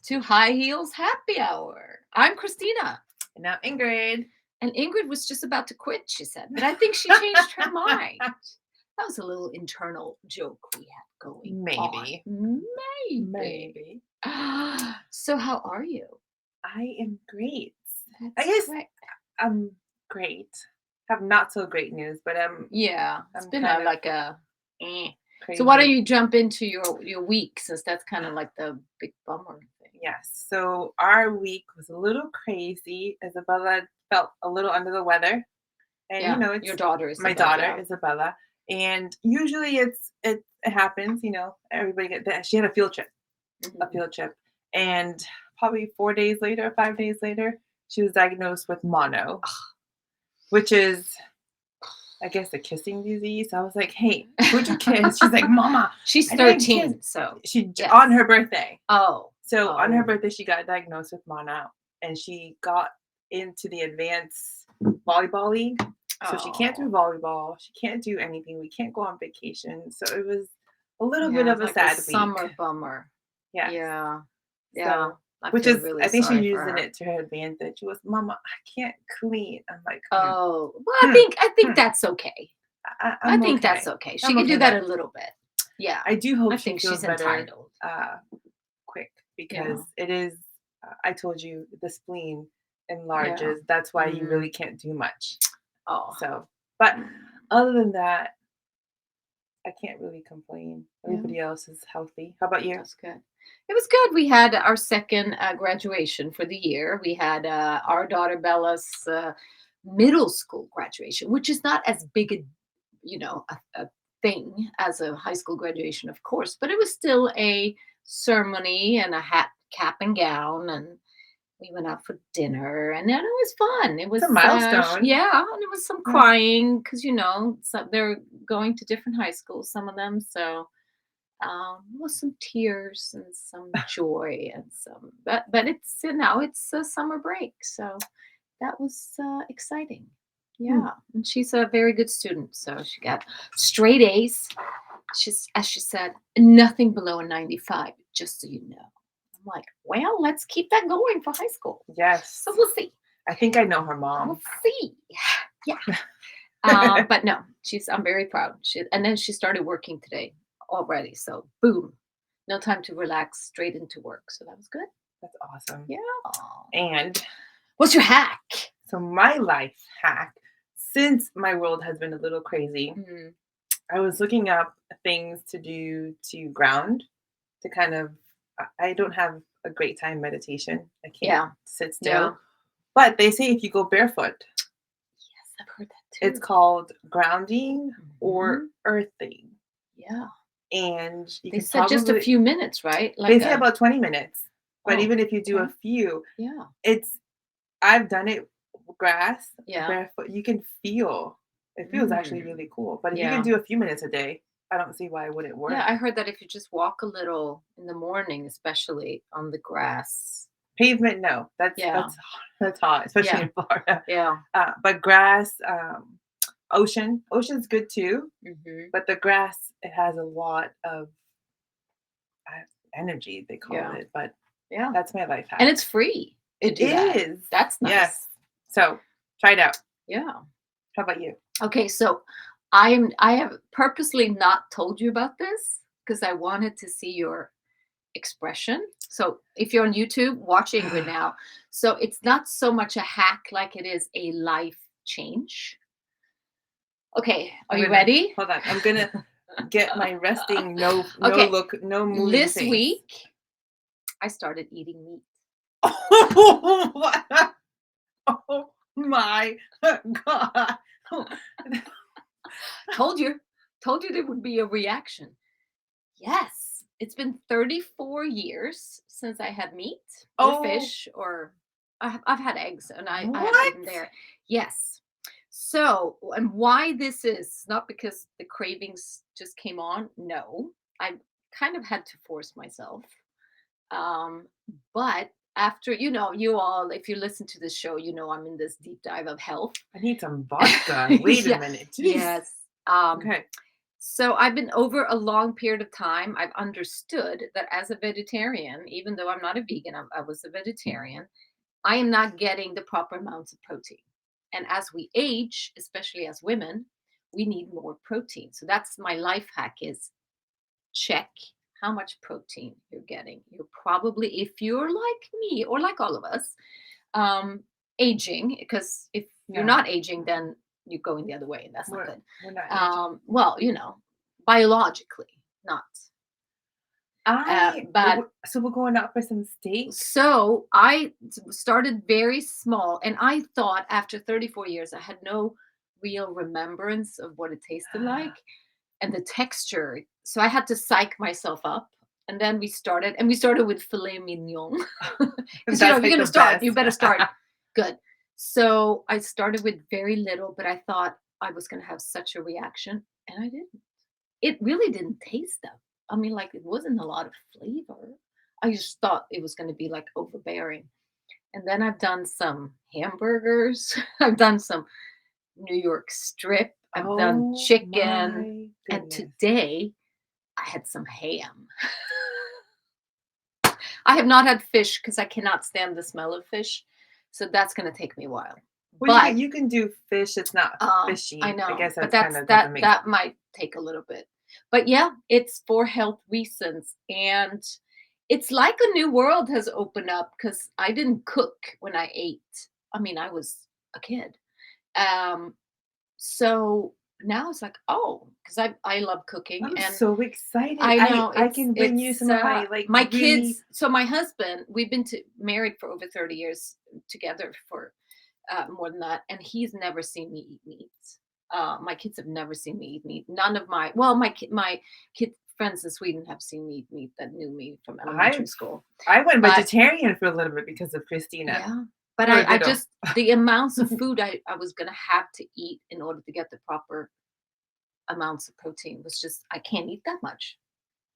to High Heels Happy Hour. I'm Christina. And now Ingrid. And Ingrid was just about to quit, she said, but I think she changed her mind. That was a little internal joke we had going Maybe. on. Maybe. So how are you? I am great. That's I guess great. I'm great. Have not so great news, but Yeah, it's I'm been kind of like a eh. crazy. So why don't you jump into your week, since that's kind of like the big bummer thing. Yes. So our week was a little crazy. Isabella felt a little under the weather. And Yeah, it's your daughter is my daughter, Isabella. And usually it happens, everybody get that. She had a field trip. And probably 4 days later, 5 days later, she was diagnosed with mono, which is, I guess, a kissing disease. I was like, hey, who'd you kiss? She's like, Mama. She's I didn't 13, kiss. so She yes. On her birthday. So on her birthday, she got diagnosed with mono, and she got into the advanced volleyball league. So she can't do volleyball. She can't do anything. We can't go on vacation. So it was a little bit of a like sad a summer week. bummer. Yeah. Yeah. So, I which feel is, really I think sorry she's for using her. it to her advantage. She was, Mama, I can't clean. I'm like, oh, well, I think that's okay. I think okay. that's okay. She can do that a little bit. Yeah. I do hope I she think feels she's better entitled. quick, because it is, I told you, the spleen enlarges. Yeah. That's why you really can't do much. Oh. So, but other than that, I can't really complain. Everybody else is healthy. How about you? That's good. It was good. We had our second graduation for the year. We had our daughter Bella's middle school graduation, which is not as big a thing as a high school graduation, of course, but it was still a ceremony and a hat, cap, and gown, and we went out for dinner, and then it was fun. It was a milestone. And it was some crying because they're going to different high schools, some of them, so was some tears and some joy and some, but it's it's a summer break, so that was exciting. Yeah, and she's a very good student, so she got straight A's. She's, as she said, nothing below a 95, just so you know. I'm like, well, let's keep that going for high school. Yes. So we'll see. I think I know her mom. We'll see. Yeah. But no, I'm very proud. And then she started working today already. So boom, no time to relax, straight into work. So that was good. That's awesome. Yeah. And what's your hack? So my life hack, since my world has been a little crazy, I was looking up things to do to ground, to kind of, I don't have a great time meditation. I can't sit still. Yeah. But they say if you go barefoot. Yes, I've heard that too. It's called grounding or earthing. Yeah. And they said just a few minutes, right? They say about 20 minutes. But even if you do a few, I've done it grass, barefoot. You can feel, it feels actually really cool. But if you can do a few minutes a day, I don't see why it wouldn't work. Yeah, I heard that if you just walk a little in the morning, especially on the grass. Pavement, no. That's hot, especially in Florida. Yeah. But grass, ocean's good too. But the grass, it has a lot of energy, they call it. But that's my life hack. And it's free. It is. That's nice. Yes. So try it out. Yeah. How about you? Okay, so I have purposely not told you about this because I wanted to see your expression. So if you're on YouTube, watch Ingrid now. So it's not so much a hack like it is a life change. Okay, are you ready? Hold on. I'm gonna get my resting no moving This face. week I started eating meat. Oh my God. Told you there would be a reaction. Yes, it's been 34 years since I had meat or fish, or I've had eggs, and I have eaten there. Yes. So, and why this is not because the cravings just came on. No, I kind of had to force myself. But after, you all, if you listen to this show, I'm in this deep dive of health. I need some vodka. Wait a minute. Jeez. Yes. Okay. So I've been over a long period of time, I've understood that as a vegetarian, even though I'm not a vegan, I was a vegetarian, I am not getting the proper amounts of protein. And as we age, especially as women, we need more protein. So that's my life hack is check how much protein you're getting. You're probably, if you're like me or like all of us, um, aging, because if you're Yeah. not aging, then you're going the other way, and that's not We're good. we're not aging. Well, biologically, not. But So we're going out for some steak? so I started very small, and I thought after 34 years, I had no real remembrance of what it tasted like and the texture. So I had to psych myself up. And then we started with filet mignon. Because, That's if you're like going to the start, you best. better start good. So I started with very little, but I thought I was going to have such a reaction, and I didn't. It really didn't taste that. I mean, like, it wasn't a lot of flavor. I just thought it was going to be like overbearing. And then I've done some hamburgers. I've done some New York strip. I've done Oh chicken. my And goodness. today I had some ham. I have not had fish because I cannot stand the smell of fish. So that's going to take me a while. Well, But you can do fish, it's not I fishy. I know, guess but that's kind of doesn't make that might take a little bit. But yeah, it's for health reasons, and it's like a new world has opened up because I didn't cook when I ate. I mean, I was a kid. Um, so now it's like, oh, because I love cooking, I'm and so excited. I I know I can bring you some of my, like, my really kids. So my husband, we've been married for over 30 years together for more than that, and he's never seen me eat meat. My kids have never seen me eat meat. None of my kid friends in Sweden have seen me eat meat that knew me from elementary I school. I went But vegetarian for a little bit because of Christina. yeah, but For a I little. just the amounts of food I was gonna have to eat in order to get the proper amounts of protein was just I can't eat that much,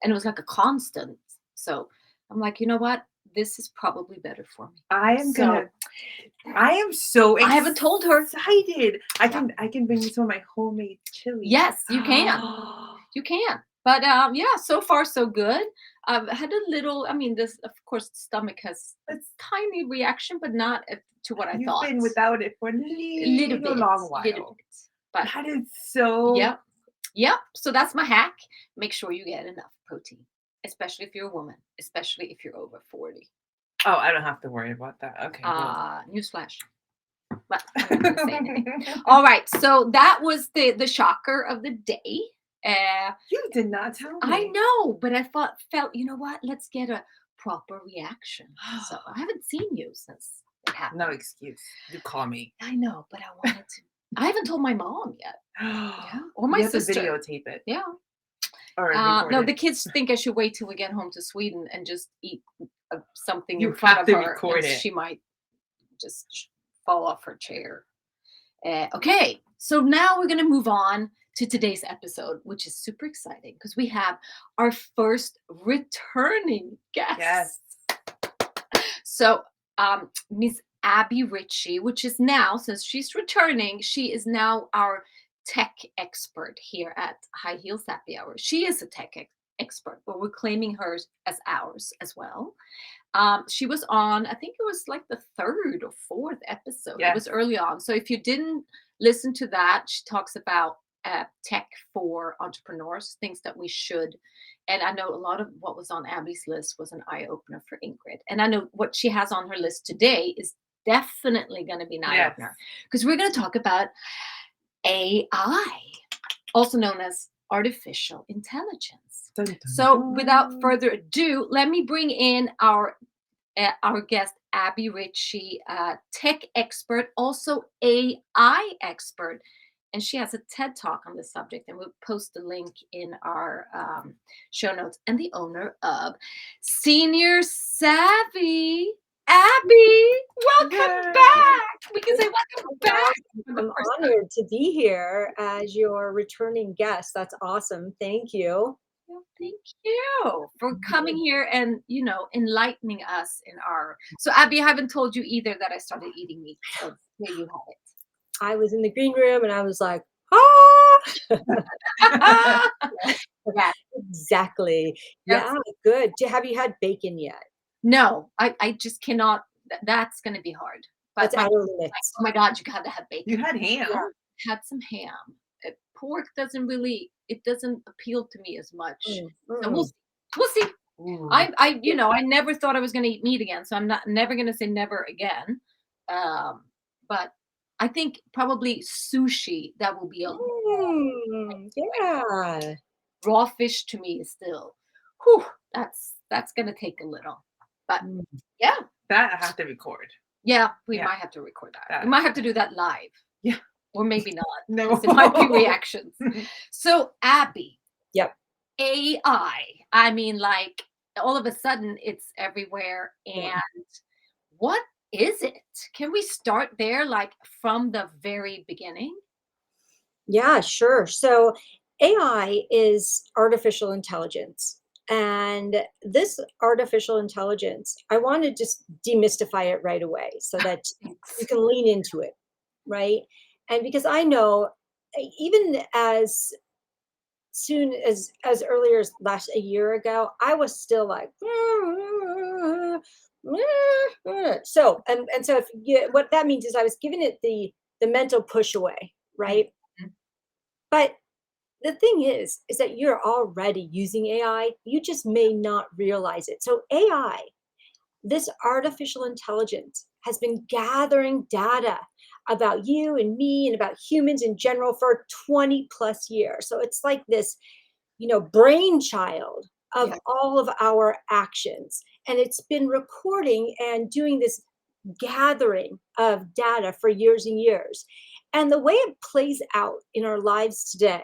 and it was like a constant. So I'm like, you know what? This is probably better for me. I am So gonna I am so I haven't told her. excited. Yeah. I can bring you some of my homemade chili. Yes, you can. You can. But yeah, so far so good. I've had a little. I mean, this of course the stomach has a It's tiny reaction, but not to what I You've thought. been without it for a little long Little while. bit. But That is so yep, yep. So that's my hack. Make sure you get enough protein, especially if you're a woman, especially if you're over 40. Oh, I don't have to worry about that. Okay, good. Newsflash. But I'm not going to say anything. All right. So that was the shocker of the day. You did not tell I me. know, but I felt, you know what? Let's get a proper reaction. So I haven't seen you since it No happened. excuse. You call me. I know, but I wanted to. I haven't told my mom yet. Yeah, or my You have to sister. videotape it Yeah. or record No, it. the kids think I should wait till we get home to Sweden and just eat something You in front have of to her, record and it. she might just fall off her chair. Okay, so now we're going to move on to today's episode, which is super exciting because we have our first returning guest. Yes. So, Miss Abbie Richie, which is now, since she's returning, she is now our tech expert here at High Heels Happy Hour. She is a tech expert, but we're claiming her as ours as well. She was on, I think it was like the third or fourth episode. It was Yes. early on. So if you didn't listen to that, she talks about tech for entrepreneurs, things that we should. And I know a lot of what was on Abbie's list was an eye opener for Ingrid. And I know what she has on her list today is definitely going to be an eye Yes. opener because we're going to talk about AI, also known as artificial intelligence. Dun, dun, So, without dun. further ado, let me bring in our guest, Abbie Richie, tech expert, also AI expert, and she has a TED talk on the subject, and we'll post the link in our show notes. And the owner of Senior Savvy, Abbie, welcome Yay. back. We can say welcome back. For the I'm first time. honored to be here as your returning guest. That's awesome. Thank you. Well, thank you for coming here and enlightening us in our. So Abbie, I haven't told you either that I started eating meat. So there you have it. I was in the green room and I was like, ah, Yeah. Exactly. Yes. Yeah, good. Have you had bacon yet? No, I just cannot. That's going to be hard. But That's my outer like, limits. oh my God, you got to have You bacon. had Yeah. ham? Had some ham. Pork doesn't really. It doesn't appeal to me as much. Mm, So we'll mm. see. We'll see. Ooh. I never thought I was going to eat meat again, so I'm not never going to say never again. Um, but I think probably sushi. That will be a Yeah. raw fish to me is still. Whew, that's going to take a little. But Mm. yeah, That I have to record. yeah, we Yeah. might have to record that. That We might have to do that live, Yeah. or maybe not. No. 'Cause it might be reactions. So Abby, Yep. AI. I mean, like all of a sudden it's everywhere. Yeah. And what is it? Can we start there, like from the very beginning? Yeah, sure. So AI is artificial intelligence. And this artificial intelligence, I want to just demystify it right away so that you Thanks. can lean into it, right? And because I know even as soon as earlier as last a year ago, I was still like so and so if you what that means is I was giving it the mental push away, right? Mhm. But the thing is that you're already using AI. You just may not realize it. So AI, this artificial intelligence, has been gathering data about you and me and about humans in general for 20 plus years. So it's like this, brainchild of Yeah. all of our actions. And it's been recording and doing this gathering of data for years and years. And the way it plays out in our lives today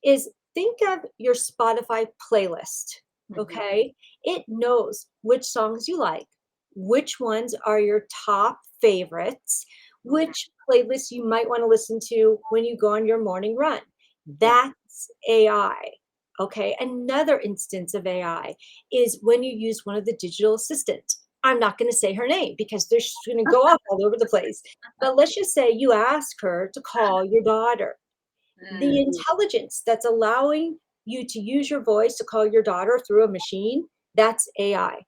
is think of your Spotify playlist, Mhm. okay? It knows which songs you like, which ones are your top favorites, Mhm. which playlists you might want to listen to when you go on your morning run. Yeah. That's AI. Okay, another instance of AI is when you use one of the digital assistants. I'm not going to say her name because they're just going to go off all over the place. But let's just say you ask her to call your daughter. The Mm. intelligence that's allowing you to use your voice to call your daughter through a machine, that's AI.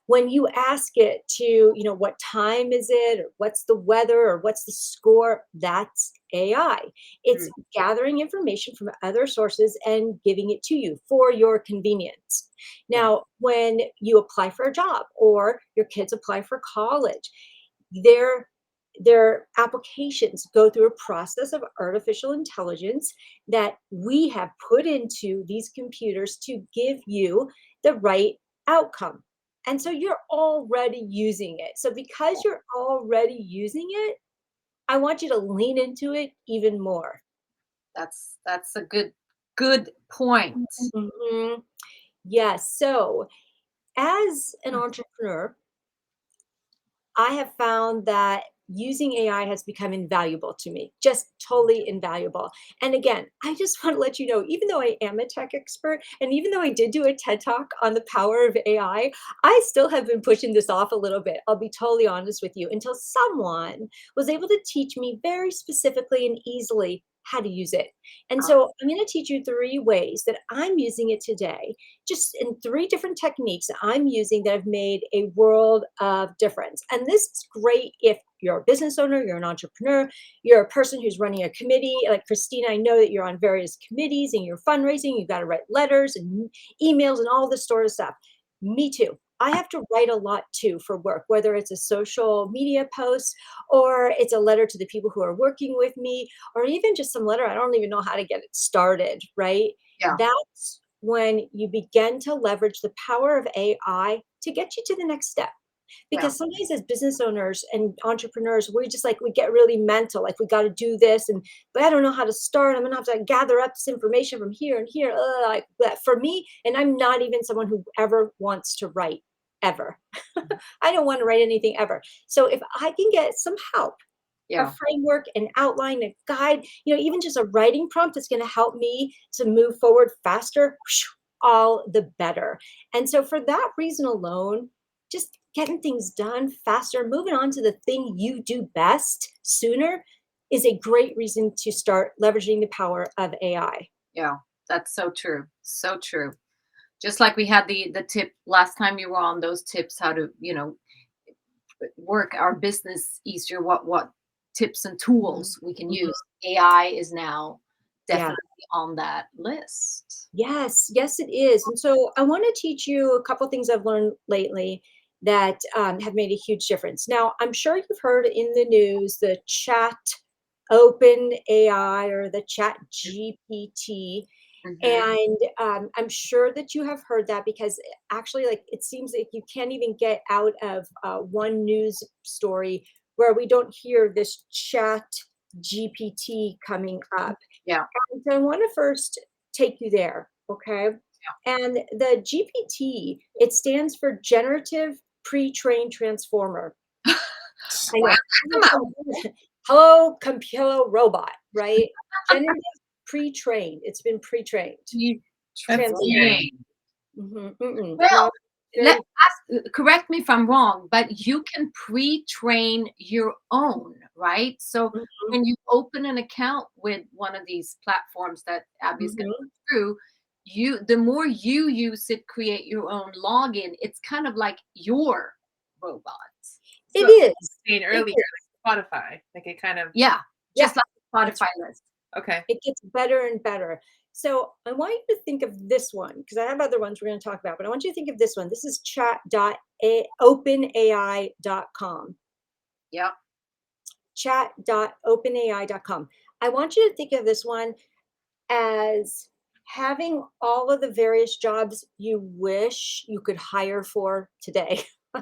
When you ask it to, what time is it, or what's the weather, or what's the score, that's AI. It's Mm. gathering information from other sources and giving it to you for your convenience. Yeah. Now, when you apply for a job or your kids apply for college, their their applications go through a process of artificial intelligence that we have put into these computers to give you the right outcome. And so you're already using it. So because you're already using it, I want you to lean into it even more. That's a good point. Mhm. Yes. So as an Mm. entrepreneur, I have found that using AI has become invaluable to me, just totally invaluable. And again, I just want to let you know, even though I am a tech expert, and even though I did do a TED talk on the power of I still have been pushing this off a little bit. I'll be totally honest with you until someone was able to teach me very specifically and easily how to use it. And Ah, so I'm going to teach you 3 ways that I'm using it today, just in 3 different techniques that I'm using that have made a world of difference. And this is great if you're a business owner, you're an entrepreneur, you're a person who's running a committee. Like Christina, I know that you're on various committees and you're fundraising, you've got to write letters and emails and all this sort of stuff. Me too. I have to write a lot too for work, whether it's a social media post or it's a letter to the people who are working with me, or even just some letter. I don't even know how to get it started, right? yeah. That's when you begin to leverage the power of AI to get you to the next step. Yeah. Because sometimes as business owners and entrepreneurs, we get really mental, like we got to do this, but I don't know how to start. I'm gonna have to gather up this information from here and here, like that for me. And I'm not even someone who ever wants to write ever. I don't want to write anything ever. So if I can get some help, a Yeah. framework, an outline, a guide, even just a writing prompt that's going to help me to move forward faster, all the better. And so, for that reason alone, just getting things done faster, moving on to the thing you do best sooner, is a great reason to start leveraging the power of AI. Yeah, that's so true. So true. Just like we had the tip last time you were on, those tips how to, work our business easier, what tips and Mhm. tools we can Mhm. use. AI is now Yeah. definitely on that list. Yes, yes, it is. And so I want to teach you a couple things I've learned lately that have made a huge difference. Now, I'm sure you've heard in the news the chat open AI or the chat GPT. Hmm. And I'm sure that you have heard that because actually, like, it seems like you can't even get out of one news story where we don't hear this chat GPT coming up. Yeah. And so I want to first take you there, okay? And the GPT, it stands for Generative Pre-trained Transformer. I Wow. know. Hello, computer robot, right? Generative pre-trained. It's been pre-trained. That's Transformer. scary. Trained. Well, Well, let very correct me if I'm wrong, but you can pre-train your own, right? So mhm, when you open an account with one of these platforms that Abby's going mhm. through, the more you use it, create your own login, it's kind of like your robot. It So is. saying It earlier, is. like Spotify, like it kind of Yeah, Yeah, just like the that's Spotify right. list. okay. It gets better and better. So I want you to think of this one because I have other ones we're going to talk about, but I want you to think of this one. This is chat.openai.com. Yep. Chat.openai.com. I want you to think of this one as having all of the various jobs you wish you could hire for today. Yeah.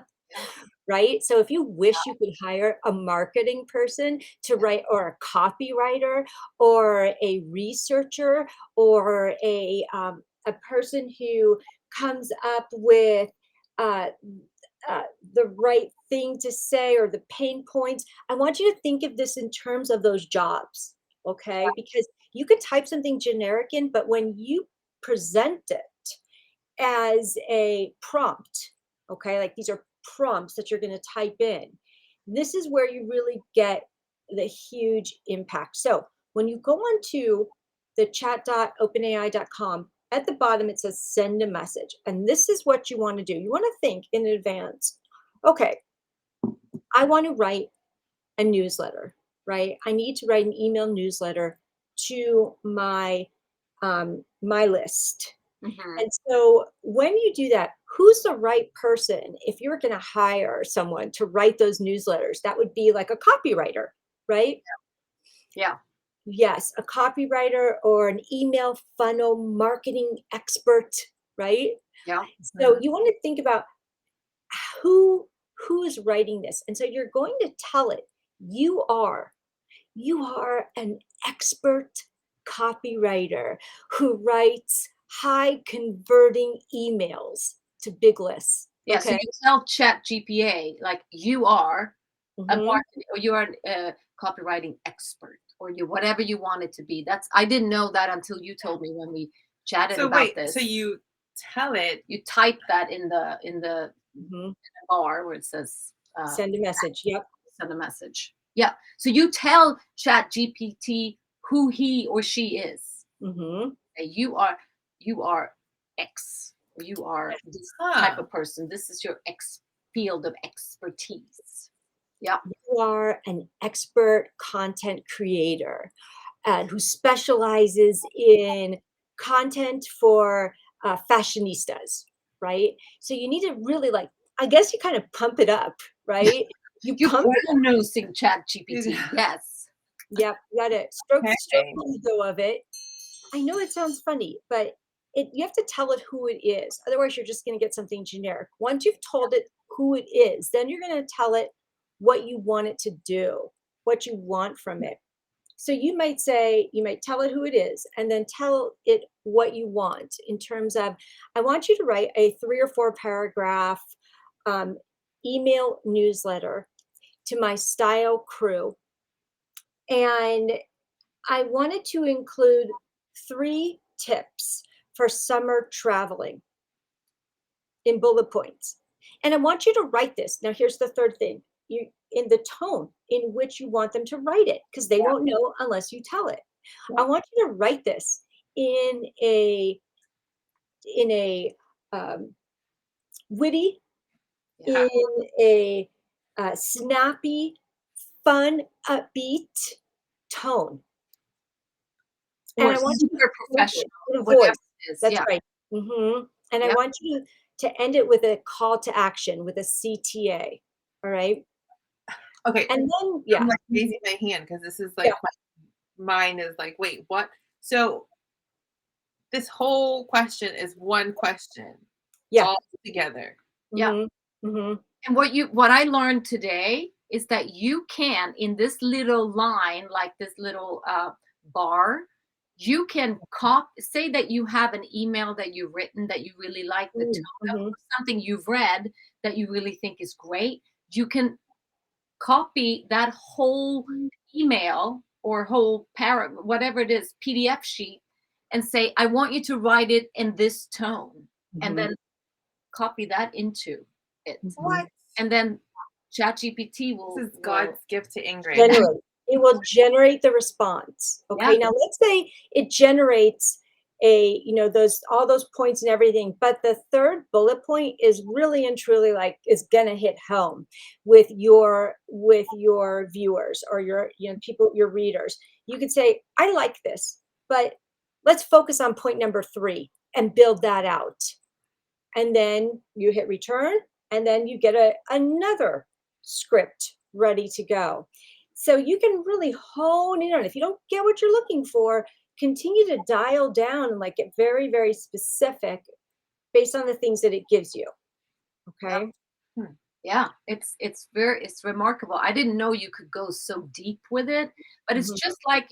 Right? So if you wish you could hire a marketing person to write, or a copywriter, or a researcher, or a person who comes up with uh, uh, the right thing to say or the pain points, I want you to think of this in terms of those jobs, okay? Because you could type something generic in, but when you present it as a prompt, okay, like these are prompts that you're going to type in, this is where you really get the huge impact. So when you go on to the chat.openai.com, at the bottom it says send a message. And this is what you want to do. You want to think in advance, okay, I want to write a newsletter, right? I need to write an email newsletter to my list. Hmm. And so when you do that, who's the right person? If you're going to hire someone to write those newsletters, that would be like a copywriter, right? Yeah. Yes, a copywriter or an email funnel marketing expert, right? Yeah. So Mhm. you want to think about who who is writing this. And so you're going to tell it you are you are an expert copywriter who writes high converting emails to big lists. Yeah. So Okay. you tell Chat GPA like you are a Hmm. marketing or you're a copywriting expert or you whatever you want it to be. That's I didn't know that until you told me when we chatted So about wait, so this. you tell it You type that in the Hmm. bar where it says Send a message. Yep. send a message. Yeah. So you tell Chat GPT who he or she is. Hmm. Say, you are X. Or you are this type huh. of person. This is your field of expertise. Yeah. You are an expert content creator who specializes in content for fashionistas, right? So you need to really, like, I guess you kind of pump it up, right? You You're pump it. nosing Chat GPT. Yes. Yep, you got to stroke Okay. the ego of it. I know it sounds funny, but you have to tell it who it is. Otherwise, you're just going to get something generic. Once you've told it who it is, then you're going to tell it what you want it to do, what you want from it. So you might tell it who it is and then tell it what you want in terms of, I want you to write a 3 or 4 paragraph um, email newsletter to my style crew. And I wanted to include 3 tips for summer traveling in bullet points. And I want you to write this. Now, here's the third thing. in the tone in which you want them to write it, because they won't know unless you tell it. I want you to write this in a um, witty, Yeah. in a snappy, fun, upbeat tone. And Or I want you to super end it professional, with a whatever voice. it is. That's Yeah. right. And I Yep. want you to end it with a call to action, with a CTA. All right. Okay, And then, I'm yeah, like raising my hand because this is yeah, like my mind is like, wait, what? So this whole question is one question yeah. all together. Yeah. hmm hmm And what I learned today is that you can, in this little line, like this little bar, you can say that you have an email that you've written that you really like the tone of, hmm or something you've read that you really think is great. You can copy that whole email or whole paragraph, whatever it is, PDF sheet, and say, I want you to write it in this tone, and hmm then copy that into it. hmm What? And then ChatGPT This will is God's gift to Ingrid. Generate. It will generate the response. yeah, Okay. Now let's say it generates those all those points and everything, but the third bullet point is really and truly like is gonna hit home with your viewers or your people, your readers. You could say, I like this, but let's focus on point number 3 and build that out. And then you hit return, and then you get another script ready to go. So you can really hone in on it. If you don't get what you're looking for, continue to dial down and like get very, very specific based on the things that it gives you. yeah, Okay. Hmm. yeah. It's remarkable. I didn't know you could go so deep with it, but it's Mhm, just like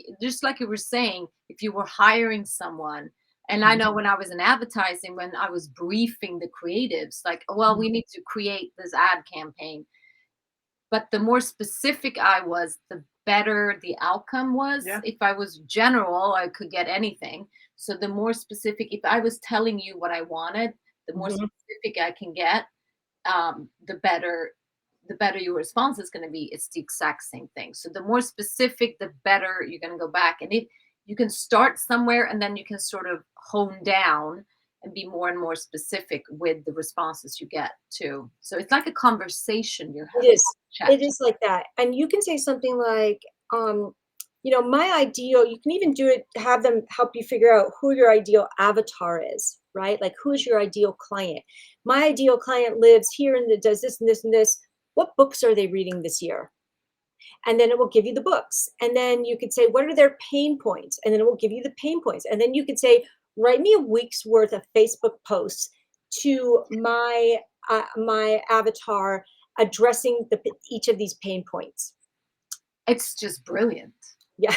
you were saying, if you were hiring someone. And I mhm, know when I was in advertising, when I was briefing the creatives, like, well, mhm. we need to create this ad campaign. But the more specific I was, the better the outcome was. Yeah. If I was general, I could get anything. So the more specific, if I was telling you what I wanted, the more Mhm. specific I can get, the better your response is going to be. It's the exact same thing. So the more specific, the better you're going to go back. And if you can start somewhere and then you can sort of hone down and be more and more specific with the responses you get too. So it's like a conversation you're It having. is. Chat. It is like that. And you can say something like, my ideal, you can even do it, have them help you figure out who your ideal avatar is, right? Like who's your ideal client? My ideal client lives here and does this and this and this. What books are they reading this year? And then it will give you the books. And then you could say, what are their pain points? And then it will give you the pain points. And then you could say, write me a week's worth of Facebook posts to my avatar addressing each of these pain points. It's just brilliant. Yeah,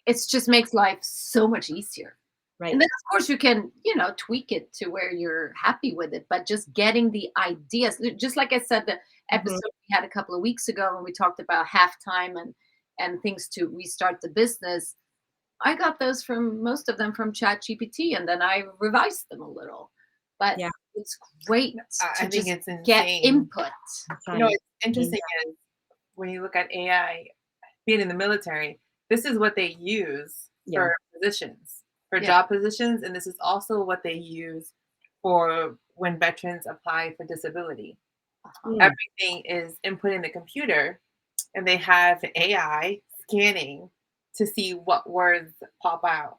It just makes life so much easier. And right. then of course you can, tweak it to where you're happy with it, but just getting the ideas, just like I said, the Mhm, episode we had a couple of weeks ago when we talked about halftime and things to restart the business. I got those from most of them from ChatGPT, and then I revised them a little. But yeah, it's great I to think just it's get insane. input. that's You know, right. what's interesting is when you look at AI being in the military, this is what they use Yeah. for positions, for Yeah. job positions, and this is also what they use for when veterans apply for disability. Uh-huh. Mm, Everything is input in the computer, and they have AI scanning to see what words pop out,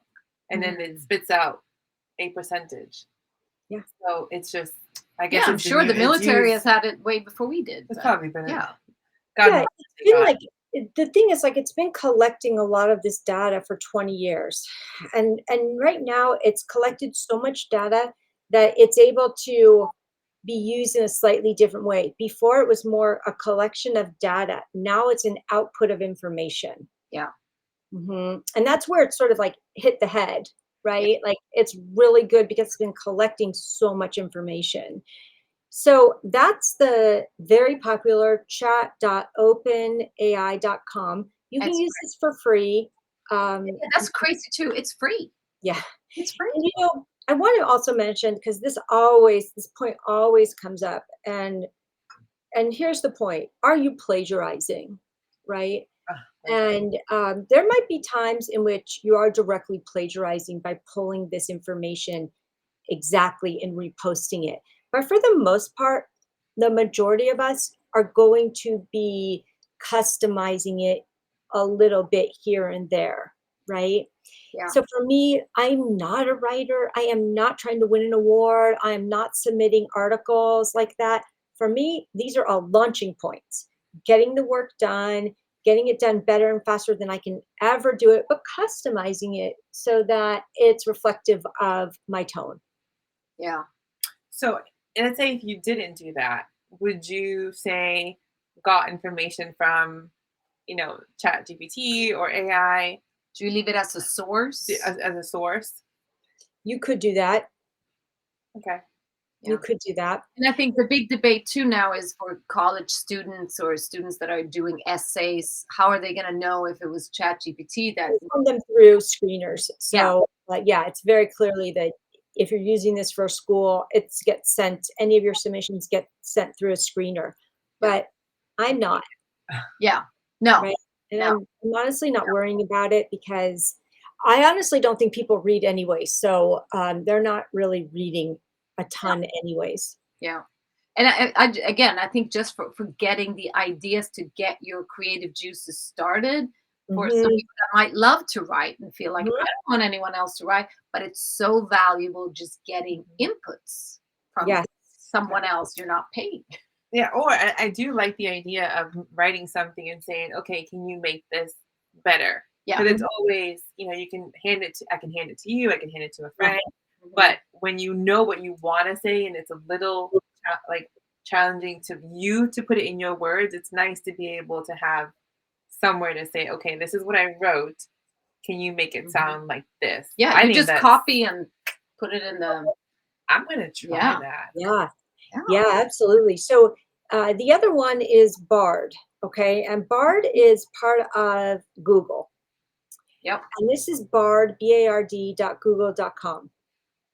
and then it spits out a percentage. yeah. So it's just, I Yeah, guess I'm it's the sure new, the it's military has used. had it way before we did. It's But probably been a yeah. God Yeah, knows. it's been like the thing is like it's been collecting a lot of this data for 20 years. And right now it's collected so much data that it's able to be used in a slightly different way. Before it was more a collection of data. Now it's an output of information. Yeah. And that's where it's sort of like hit the head, Yeah. right? Like it's really good because it's been collecting so much information. So that's the very popular chat.openai.com. You can It's use this for free. that's crazy too. It's free. Yeah. It's free. And I want to also mention because this point always comes up, and and here's the point, are you plagiarizing, right? Ah, And there might be times in which you are directly plagiarizing by pulling this information exactly and reposting it. But for the most part, the majority of us are going to be customizing it a little bit here and there, right? Yeah. So for me, I'm not a writer. I am not trying to win an award. I am not submitting articles like that. For me, these are all launching points. Getting the work done, getting it done better and faster than I can ever do it, but customizing it so that it's reflective of my tone. Yeah. So let's say if you didn't do that, would you say got information from, Chat GPT or AI Do you leave it as a source? as a source? You could do that. Okay. You Yeah. could do that. And I think the big debate too now is for college students or students that are doing essays. How are they going to know if it was ChatGPT that? We run them through screeners. Yeah. So, yeah, it's very clearly that if you're using this for school, it's gets sent, any of your submissions get sent through a screener. But I'm not, Yeah. No. right? And No. I'm honestly not worrying about it because I honestly don't think people read anyway. So they're not really reading a ton anyways. Yeah. And again, I think just for getting the ideas to get your creative juices started, for some Mhm, people that might love to write and feel like I mhm. don't want anyone else to write, but it's so valuable just getting inputs from Yes. someone else you're not paid. Yeah, or I do like the idea of writing something and saying, okay, can you make this better? Yeah. Because it's Mhm. always, you can I can hand it to you, I can hand it to a Yeah. friend. Mhm. But when you know what you want to say and it's a little like challenging to you to put it in your words, it's nice to be able to have somewhere to say, okay, this is what I wrote. Can you make it Mhm. sound like this? Yeah, I you think just that's, copy and put it in the I'm going to try yeah. that. Yeah. Yeah. Yeah, absolutely. So the other one is Bard. Okay. And Bard is part of Google. Yep. And this is Bard, bard.google.com.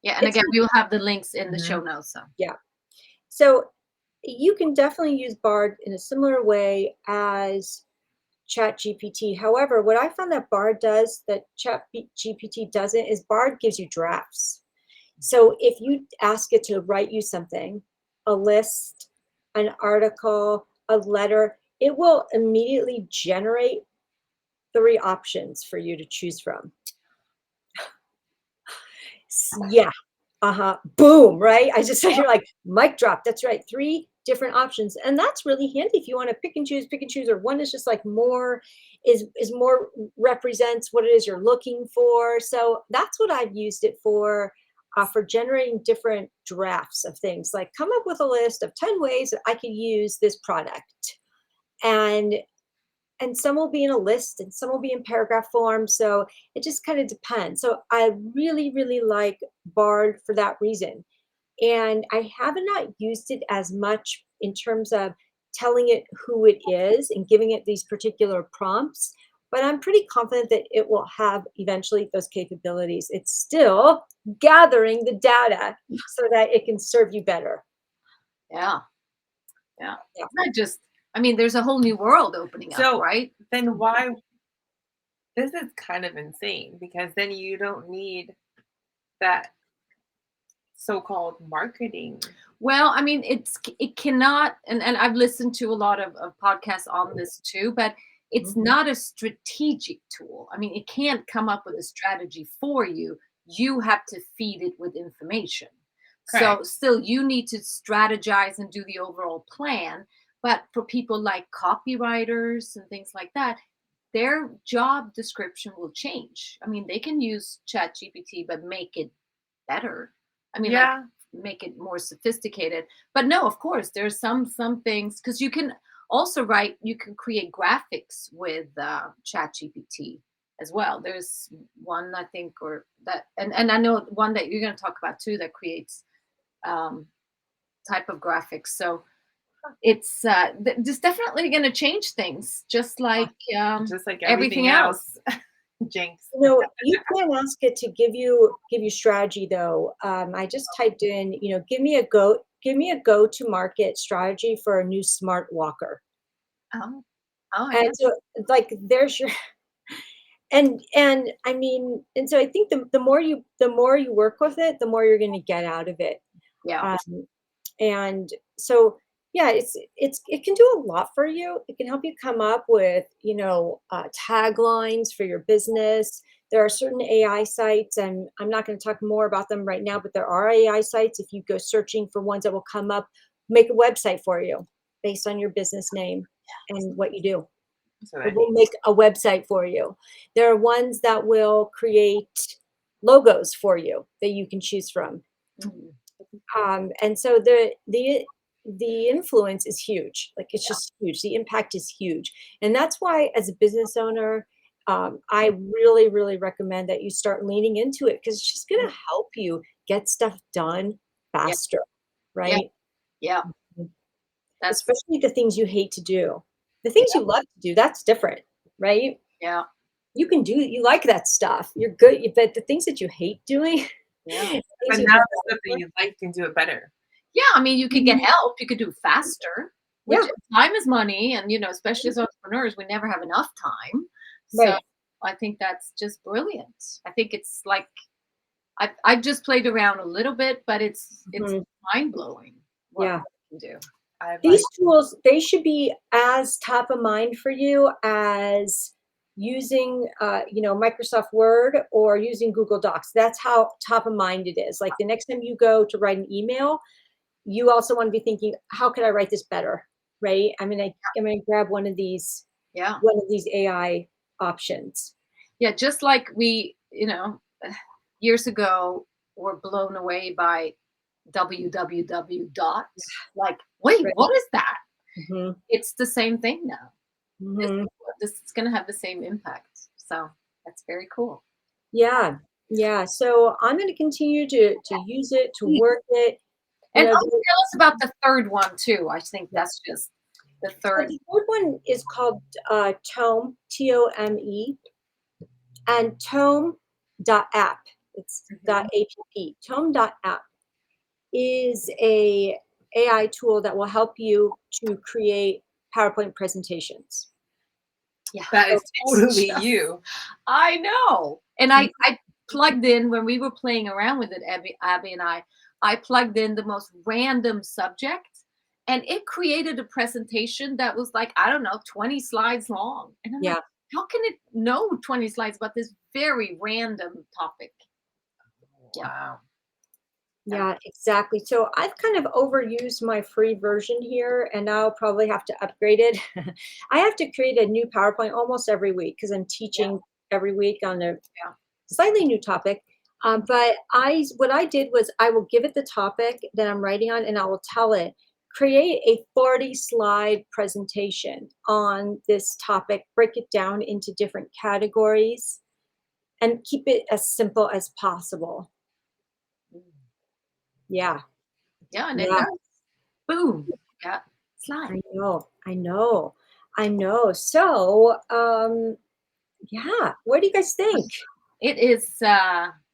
Yeah, and It's again, we will have the links in the show Mhm. notes, so. Yeah. So you can definitely use Bard in a similar way as ChatGPT. However, what I found that Bard does that ChatGPT doesn't is Bard gives you drafts. So if you ask it to write you something, a list, an article, a letter, it will immediately generate 3 options for you to choose from. Yeah. Uh-huh. Boom, right? I just said you're like, mic drop. That's right. 3 different options. And that's really handy if you want to pick and choose, or one is just like more is more represents what it is you're looking for. So that's what I've used it for generating different drafts of things. Like come up with a list of 10 ways that I could use this product. And some will be in a list and some will be in paragraph form. So it just kind of depends. So I really, really like Bard for that reason. And I have not used it as much in terms of telling it who it is and giving it these particular prompts. But I'm pretty confident that it will have eventually those capabilities. It's still gathering the data so that it can serve you better. Yeah, yeah. Yeah. Not just I mean, there's a whole new world opening up, So right? then why, this is kind of insane because then you don't need that so-called marketing. Well, I mean, it cannot, and I've listened to a lot of podcasts on this too, but it's Mhm. not a strategic tool. I mean, it can't come up with a strategy for you. You have to feed it with information. So Correct. still you need to strategize and do the overall plan. But for people like copywriters and things like that, their job description will change. I mean, they can use Chat GPT, but make it better. I mean, like Yeah. make it more sophisticated. But no, of course, there's some things because you can also write. You can create graphics with Chat GPT as well. There's one I think, or that, and I know one that you're going to talk about too that creates um, type of graphics. So it's just definitely going to change things, just like Just like everything everything else. else. Jinx. You can ask it to give you strategy though. I just typed in, give me a goat give me a go-to-market strategy for a new smart walker. Oh, oh, And yeah, so, like, there's your and I mean, and so I think the more you work with it, the more you're going to get out of it. yeah, Um, and so, yeah, it can do a lot for you. It can help you come up with, taglines for your business. There are certain AI sites, and I'm not going to talk more about them right now, but there are AI sites. If you go searching for ones that will come up, make a website for you based on your business name and what you do. So It that will make a website for you. There are ones that will create logos for you that you can choose from. mhm, And so the influence is huge. Like, it's yeah, just huge. The impact is huge, and that's why, as a business owner, I really, really recommend that you start leaning into it because it's just going to help you get stuff done yeah, faster, yeah, right? yeah. Mhm. That's Especially the things you hate to do. The things yeah, you love to do, that's different, right? yeah, You like that stuff. You're good, but the things that you hate doing, yeah. things but you now hate the stuff that you like can do it better. Yeah, I mean, you could get Mhm. help, you could do faster, which Yeah, time is money, and, especially as entrepreneurs, we nenever have enough time. So, right. I think that's just brilliant. I think it's like I've just played around a little bit, but it's Mhm. mind-blowing what Yeah. we can do. I've like These tools, they should be as top of mind for you as using, Microsoft Word or using Google Docs. That's how top of mind it is. Like, the next time you go to write an email, you also want to be thinking, how could I write this better? Right? I'm gonna grab Yeah. one of these AI options. Yeah, just like we, years ago were blown away by www dot. Like, wait, Right. what is that? Mhm. It's the same thing now. This Mhm. this is gonna have the same impact. So that's very cool. Yeah. Yeah. So I'm going to continue to use it, to Please. work it. You And know, tell us about the third one too. I think the, that's just the so third. the third one is called Tome, Tome, and Tome.app. It's Mhm. .app. Tome.app is a AI tool that will help you to create PowerPoint presentations. Yeah, that is it's totally just you. I know. And Mhm. I plugged in when we were playing around with it, Abby and I plugged in the most random subject and it created a presentation that was like, I don't know, 20 slides long. And I'm like, Yeah. how can it know 20 slides about this very random topic? Yeah. Wow. That Yeah, exactly. So I've kind of overused my free version here, and now I'll probably have to upgrade it. I have to create a new PowerPoint almost every week because I'm yeah, teaching every week on a yeah. slightly new topic. But what I did was I will give it the topic that I'm writing on, and I will tell it, create a 40-slide presentation on this topic, break it down into different categories, and keep it as simple as possible. Mm. Yeah, Yeah, and it yeah. does. Boom. Yeah. Slide. I know, I know, I know. So, yeah, what do you guys think? It is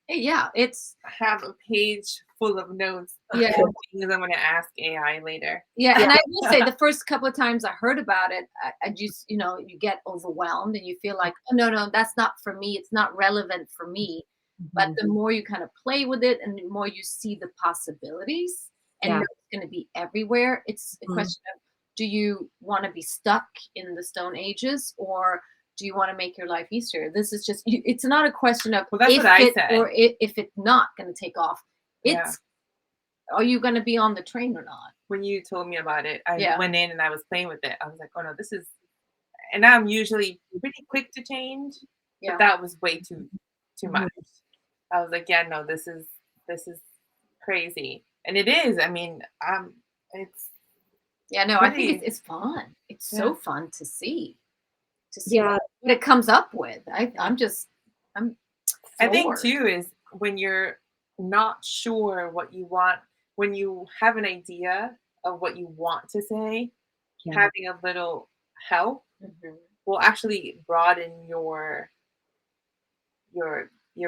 yeah, it's I have a page full of notes yeah. of things I'm going to ask AI later. Yeah, Yeah, and I will say the first couple of times I heard about it, I just, you get overwhelmed and you feel like, oh no, no, that's not for me. It's not relevant for me. But mhm, the more you kind of play with it and the more you see the possibilities and know yeah, it's going to be everywhere, it's a mhm, question of do you want to be stuck in the Stone Ages or do you want to make your life easier? This is just, it's not a question of Well, that's what if I it said. or if it's not going to take off. Yeah. It's, are you going to be on the train or not? When you told me about it, I Yeah. went in and I was playing with it. I was like, oh no, this is, and I'm usually pretty quick to change, but Yeah. that was way too mhm. much. I was like, yeah, no, this is crazy. And it is. I mean, it's Yeah, no, I think it's pretty, it's fun. It's yeah. so fun to see Yeah, what it comes up with. I'm I think floored. too is when you're not sure what you want, when you have an idea of what you want to say, yeah, having a little help Mhm. will actually broaden your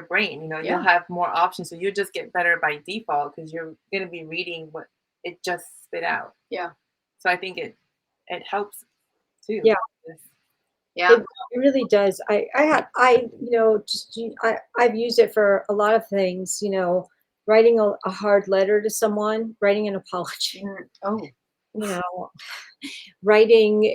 brain. You'll Yeah, have more options, so you'll just get better by default because you're going to be reading what it just spit out. Yeah. So I think it helps too. Yeah. Yeah. It really does. I've used it for a lot of things, writing a hard letter to someone, writing an apology, Oh. you know, writing,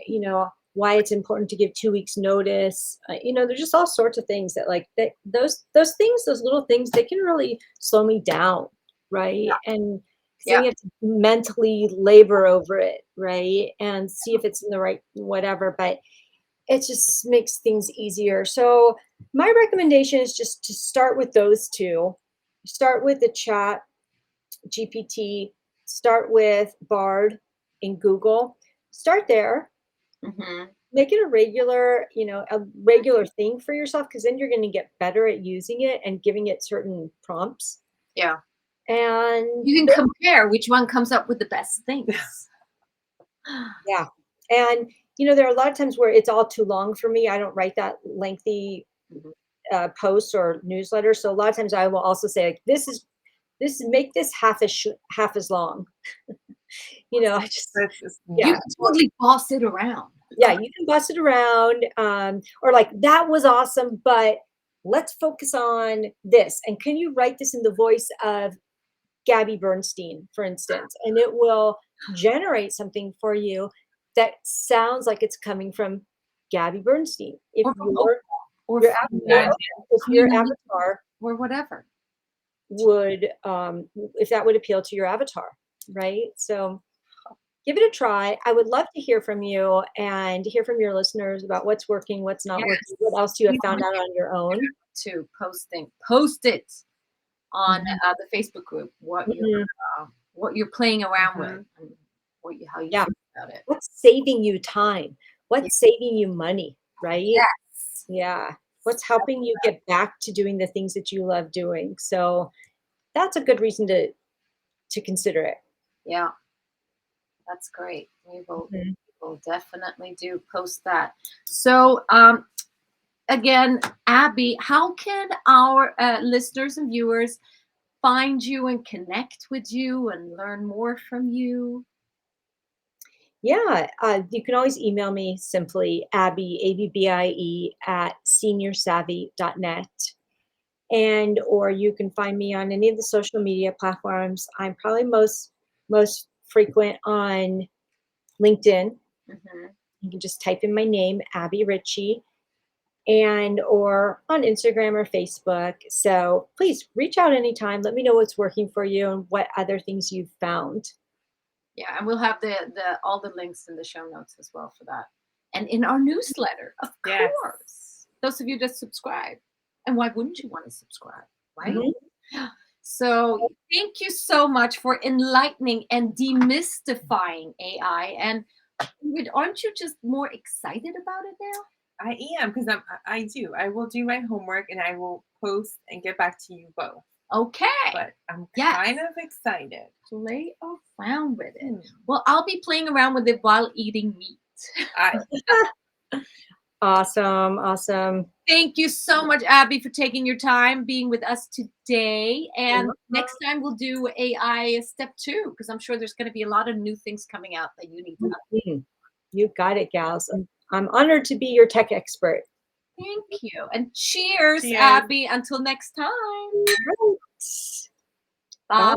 why it's important to give 2 weeks notice. There's just all sorts of things that like that those things, those little things, they can really slow me down, right? And 'cause then you have to mentally labor over it, right? And see if it's in the right whatever, but it just makes things easier. So my recommendation is just to start with those two. Start with the chat GPT, start with Bard in Google. Start there. Mm-hmm. Make it a regular thing for yourself, because then you're going to get better at using it and giving it certain prompts. Yeah. And You can compare which one comes up with the best things. yeah. And there are a lot of times where it's all too long for me. I don't write that lengthy posts or newsletters. So a lot of times I will also say, like, this is make this half as long. I just You can totally boss it around. Yeah, you can boss it around, or like, that was awesome, but let's focus on this. And can you write this in the voice of Gabby Bernstein, for instance? And it will generate something for you that sounds like it's coming from Gabby Bernstein. If Or your avatar or whatever would, if that would appeal to your avatar, right? So give it a try. I would love to hear from you and hear from your listeners about what's working, what's not working, what else you have found out on your own. To post it on the Facebook group. What you're playing around with, and how you feel about it. What's saving you time? What's saving you money? Right? Yes. Yeah. What's helping you get back to doing the things that you love doing? So that's a good reason to consider it. Yeah. That's great. We will definitely post that. So again, Abbie, how can our listeners and viewers find you and connect with you and learn more from you? Yeah, you can always email me simply, Abbie, ABBIE, at seniorsavvy.net. Or you can find me on any of the social media platforms. I'm probably most frequent on LinkedIn. You can just type in my name, Abbie Richie, or on Instagram or Facebook. So please reach out anytime. Let me know what's working for you and what other things you've found. Yeah, and we'll have all the links in the show notes as well for that. And in our newsletter, of course. Those of you that subscribe. And why wouldn't you want to subscribe, right? So thank you so much for enlightening and demystifying AI. And aren't you just more excited about it now? I am, because I do. I will do my homework and I will post and get back to you both. Okay. But I'm kind of excited. Play around with it. Well, I'll be playing around with it while eating meat. Awesome. Thank you so much, Abbie, for taking your time being with us today. And next time we'll do AI step 2, because I'm sure there's going to be a lot of new things coming out that you need to know. You got it, gals. I'm honored to be your tech expert. Thank you. And cheers. Abbie. Until next time. Bye.